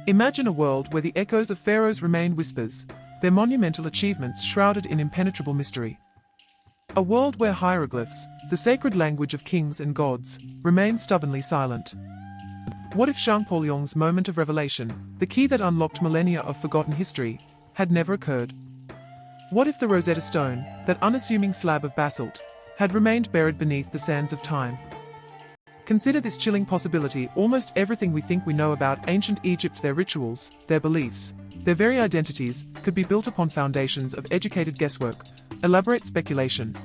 Imagine a world where the echoes of pharaohs remain whispers, their monumental achievements shrouded in impenetrable mystery. A world where hieroglyphs, the sacred language of kings and gods, remain stubbornly silent. What if Champolliong's moment of revelation, the key that unlocked millennia of forgotten history, had never occurred? What if the Rosetta Stone, that unassuming slab of basalt, had remained buried beneath the sands of time? Consider this chilling possibility: almost everything we think we know about ancient Egypt, their rituals, their beliefs, their very identities, could be built upon foundations of educated guesswork, elaborate speculation,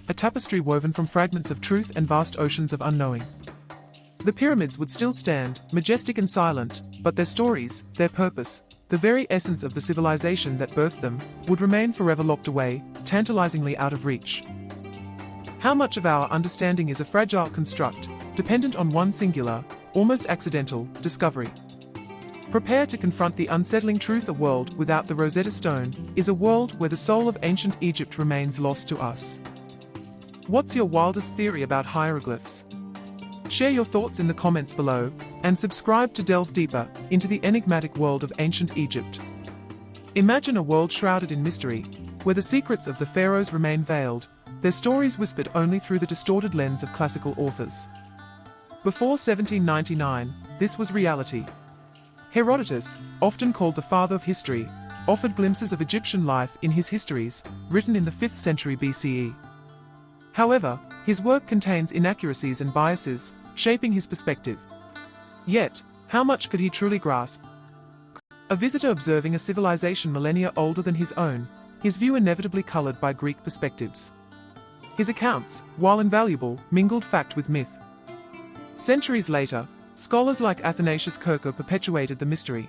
a tapestry woven from fragments of truth and vast oceans of unknowing. The pyramids would still stand, majestic and silent, but their stories, their purpose, the very essence of the civilization that birthed them, would remain forever locked away, tantalizingly out of reach. How much of our understanding is a fragile construct, dependent on one singular, almost accidental, discovery? Prepare to confront the unsettling truth: a world without the Rosetta Stone is a world where the soul of ancient Egypt remains lost to us. What's your wildest theory about hieroglyphs? Share your thoughts in the comments below, and subscribe to delve deeper into the enigmatic world of ancient Egypt. Imagine a world shrouded in mystery, where the secrets of the pharaohs remain veiled, their stories whispered only through the distorted lens of classical authors. Before 1799, this was reality. Herodotus, often called the father of history, offered glimpses of Egyptian life in his histories, written in the 5th century BCE. However, his work contains inaccuracies and biases, shaping his perspective. Yet, how much could he truly grasp? A visitor observing a civilization millennia older than his own, his view inevitably colored by Greek perspectives. His accounts, while invaluable, mingled fact with myth. Centuries later, scholars like Athanasius Kircher perpetuated the mystery.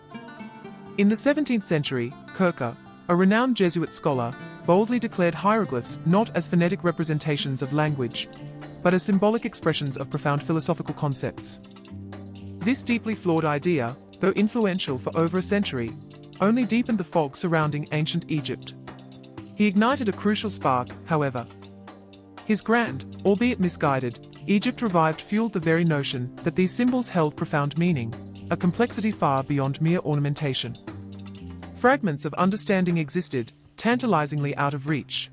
In the 17th century, Kircher, a renowned Jesuit scholar, boldly declared hieroglyphs not as phonetic representations of language, but as symbolic expressions of profound philosophical concepts. This deeply flawed idea, though influential for over a century, only deepened the fog surrounding ancient Egypt. He ignited a crucial spark, however. His grand, albeit misguided, Egypt revived fueled the very notion that these symbols held profound meaning, a complexity far beyond mere ornamentation. Fragments of understanding existed, tantalizingly out of reach.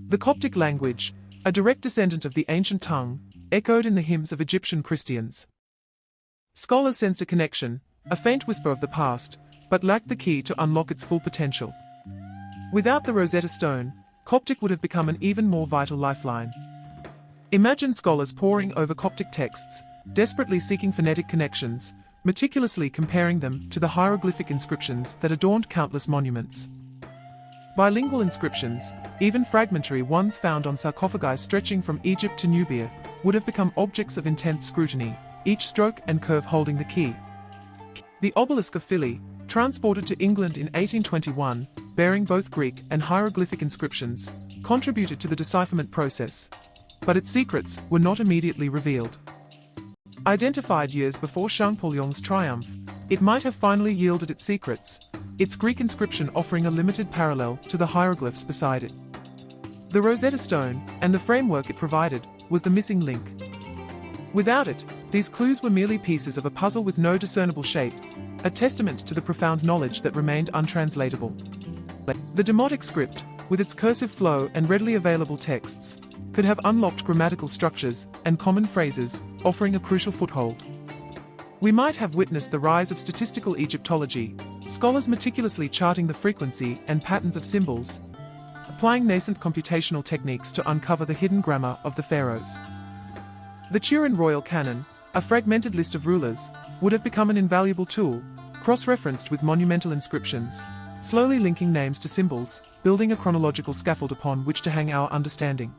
The Coptic language, a direct descendant of the ancient tongue, echoed in the hymns of Egyptian Christians. Scholars sensed a connection, a faint whisper of the past, but lacked the key to unlock its full potential. Without the Rosetta Stone, Coptic would have become an even more vital lifeline. Imagine scholars poring over Coptic texts, desperately seeking phonetic connections, meticulously comparing them to the hieroglyphic inscriptions that adorned countless monuments. Bilingual inscriptions, even fragmentary ones found on sarcophagi stretching from Egypt to Nubia, would have become objects of intense scrutiny, each stroke and curve holding the key. The obelisk of Philae, transported to England in 1821, bearing both Greek and hieroglyphic inscriptions, contributed to the decipherment process. But its secrets were not immediately revealed. Identified years before Champolliong's triumph, it might have finally yielded its secrets, its Greek inscription offering a limited parallel to the hieroglyphs beside it. The Rosetta Stone, and the framework it provided, was the missing link. Without it, these clues were merely pieces of a puzzle with no discernible shape, a testament to the profound knowledge that remained untranslatable. The Demotic script, with its cursive flow and readily available texts, could have unlocked grammatical structures and common phrases, offering a crucial foothold. We might have witnessed the rise of statistical Egyptology, scholars meticulously charting the frequency and patterns of symbols, applying nascent computational techniques to uncover the hidden grammar of the pharaohs. The Turin royal canon, a fragmented list of rulers, would have become an invaluable tool, cross-referenced with monumental inscriptions, slowly linking names to symbols, building a chronological scaffold upon which to hang our understanding.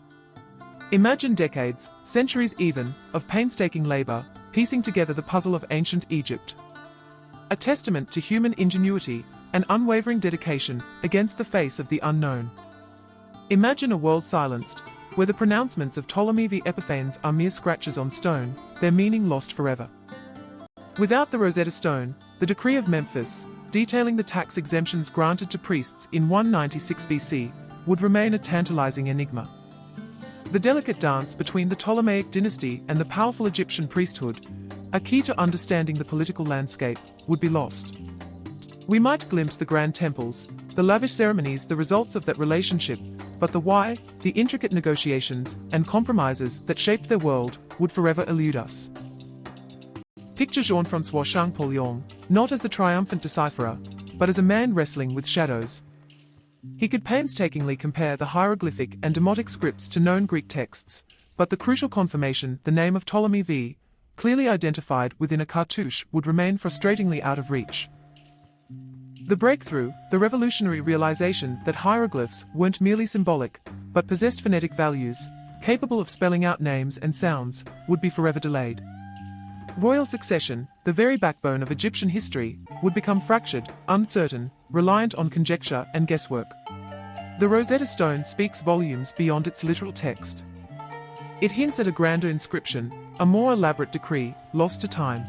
Imagine decades, centuries even, of painstaking labor, piecing together the puzzle of ancient Egypt. A testament to human ingenuity and unwavering dedication against the face of the unknown. Imagine a world silenced, where the pronouncements of Ptolemy v. Epiphanes are mere scratches on stone, their meaning lost forever. Without the Rosetta Stone, the Decree of Memphis, detailing the tax exemptions granted to priests in 196 BC, would remain a tantalizing enigma. The delicate dance between the Ptolemaic dynasty and the powerful Egyptian priesthood, a key to understanding the political landscape, would be lost. We might glimpse the grand temples, the lavish ceremonies, the results of that relationship, but the why, the intricate negotiations and compromises that shaped their world, would forever elude us. Picture Jean-François Champollion, not as the triumphant decipherer, but as a man wrestling with shadows. He could painstakingly compare the hieroglyphic and demotic scripts to known Greek texts, but the crucial confirmation, the name of Ptolemy V, clearly identified within a cartouche, would remain frustratingly out of reach. The breakthrough, the revolutionary realization that hieroglyphs weren't merely symbolic, but possessed phonetic values, capable of spelling out names and sounds, would be forever delayed. Royal succession, the very backbone of Egyptian history, would become fractured, uncertain, reliant on conjecture and guesswork. The Rosetta Stone speaks volumes beyond its literal text. It hints at a grander inscription, a more elaborate decree, lost to time.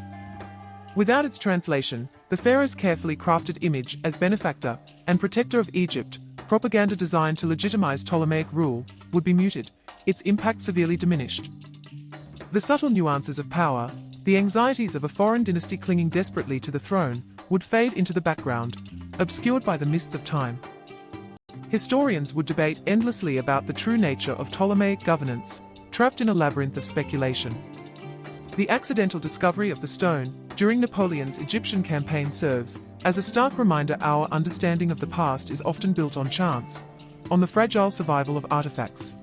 Without its translation, the pharaoh's carefully crafted image as benefactor and protector of Egypt, propaganda designed to legitimize Ptolemaic rule, would be muted, its impact severely diminished. The subtle nuances of power, the anxieties of a foreign dynasty clinging desperately to the throne, would fade into the background, obscured by the mists of time. Historians would debate endlessly about the true nature of Ptolemaic governance, trapped in a labyrinth of speculation. The accidental discovery of the stone during Napoleon's Egyptian campaign serves as a stark reminder our understanding of the past is often built on chance, on the fragile survival of artifacts.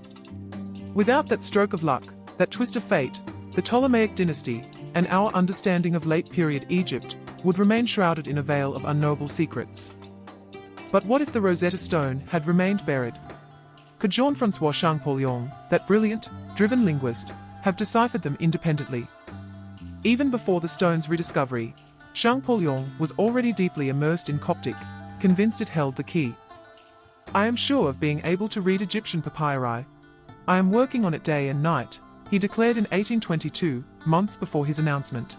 Without that stroke of luck, that twist of fate, the Ptolemaic dynasty, and our understanding of late-period Egypt, would remain shrouded in a veil of unknowable secrets. But what if the Rosetta Stone had remained buried? Could Jean-François Champollion, that brilliant, driven linguist, have deciphered them independently? Even before the stone's rediscovery, Champollion was already deeply immersed in Coptic, convinced it held the key. "I am sure of being able to read Egyptian papyri. I am working on it day and night," he declared in 1822, months before his announcement.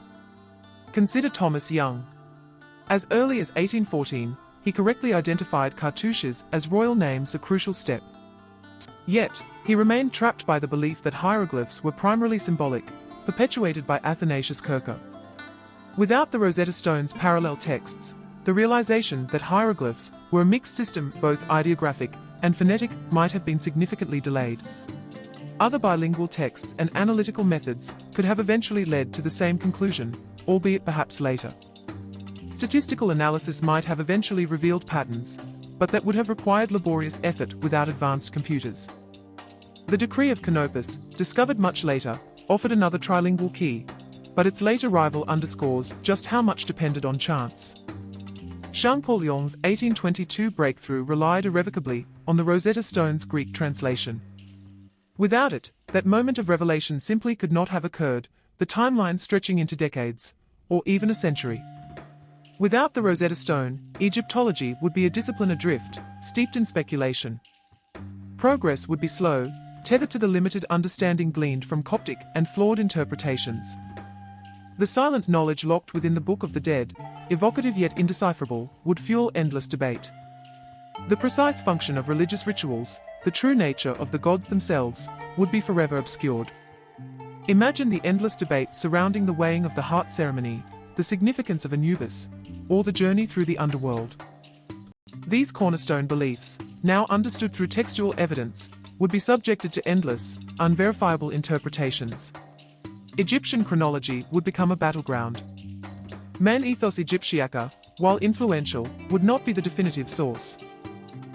Consider Thomas Young. As early as 1814, he correctly identified cartouches as royal names, a crucial step. Yet, he remained trapped by the belief that hieroglyphs were primarily symbolic, perpetuated by Athanasius Kircher. Without the Rosetta Stone's parallel texts, the realization that hieroglyphs were a mixed system, both ideographic and phonetic, might have been significantly delayed. Other bilingual texts and analytical methods could have eventually led to the same conclusion, albeit perhaps later. Statistical analysis might have eventually revealed patterns, but that would have required laborious effort without advanced computers. The Decree of Canopus, discovered much later, offered another trilingual key, but its late arrival underscores just how much depended on chance. Champollion's 1822 breakthrough relied irrevocably on the Rosetta Stone's Greek translation. Without it, that moment of revelation simply could not have occurred, the timeline stretching into decades, or even a century. Without the Rosetta Stone, Egyptology would be a discipline adrift, steeped in speculation. Progress would be slow, tethered to the limited understanding gleaned from Coptic and flawed interpretations. The silent knowledge locked within the Book of the Dead, evocative yet indecipherable, would fuel endless debate. The precise function of religious rituals, the true nature of the gods themselves, would be forever obscured. Imagine the endless debates surrounding the weighing of the heart ceremony, the significance of Anubis, or the journey through the underworld. These cornerstone beliefs, now understood through textual evidence, would be subjected to endless, unverifiable interpretations. Egyptian chronology would become a battleground. Man ethos Egyptiaca, while influential, would not be the definitive source.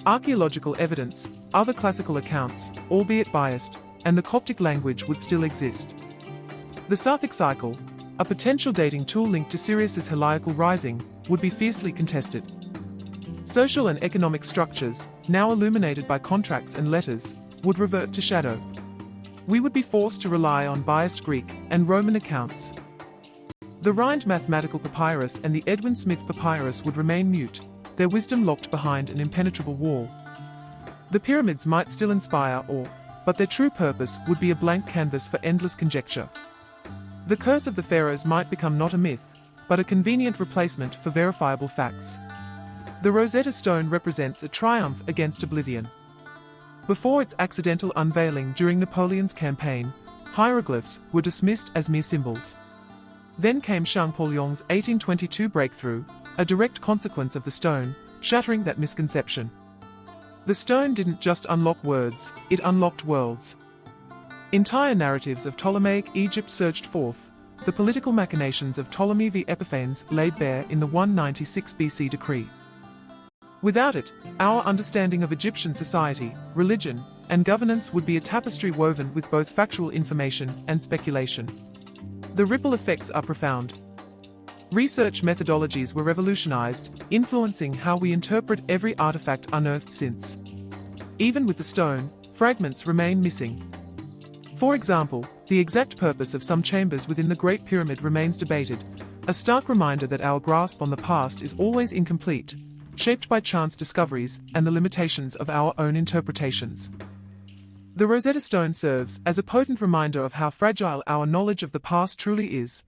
Archaeological evidence, other classical accounts, albeit biased, and the Coptic language would still exist. The Sapphic cycle, a potential dating tool linked to Sirius's heliacal rising, would be fiercely contested. Social and economic structures, now illuminated by contracts and letters, would revert to shadow. We would be forced to rely on biased Greek and Roman accounts. The Rhind mathematical papyrus and the Edwin Smith papyrus would remain mute, their wisdom locked behind an impenetrable wall. The pyramids might still inspire awe, but their true purpose would be a blank canvas for endless conjecture. The curse of the pharaohs might become not a myth, but a convenient replacement for verifiable facts. The Rosetta Stone represents a triumph against oblivion. Before its accidental unveiling during Napoleon's campaign, hieroglyphs were dismissed as mere symbols. Then came Champollion 1822 breakthrough, a direct consequence of the stone, shattering that misconception. The stone didn't just unlock words, it unlocked worlds. Entire narratives of Ptolemaic Egypt surged forth, the political machinations of Ptolemy v Epiphanes laid bare in the 196 BC decree. Without it, our understanding of Egyptian society, religion, and governance would be a tapestry woven with both factual information and speculation. The ripple effects are profound. Research methodologies were revolutionized, influencing how we interpret every artifact unearthed since. Even with the stone, fragments remain missing. For example, the exact purpose of some chambers within the Great Pyramid remains debated, a stark reminder that our grasp on the past is always incomplete, shaped by chance discoveries and the limitations of our own interpretations. The Rosetta Stone serves as a potent reminder of how fragile our knowledge of the past truly is,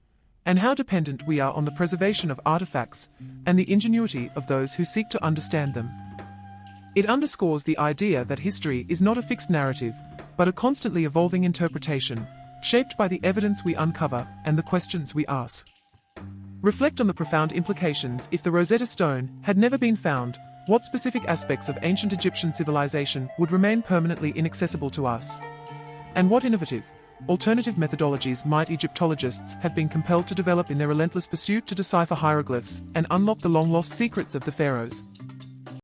and how dependent we are on the preservation of artifacts and the ingenuity of those who seek to understand them. It underscores the idea that history is not a fixed narrative, but a constantly evolving interpretation, shaped by the evidence we uncover and the questions we ask. Reflect on the profound implications. If the Rosetta Stone had never been found, what specific aspects of ancient Egyptian civilization would remain permanently inaccessible to us? And what innovative, alternative methodologies might Egyptologists have been compelled to develop in their relentless pursuit to decipher hieroglyphs and unlock the long-lost secrets of the pharaohs?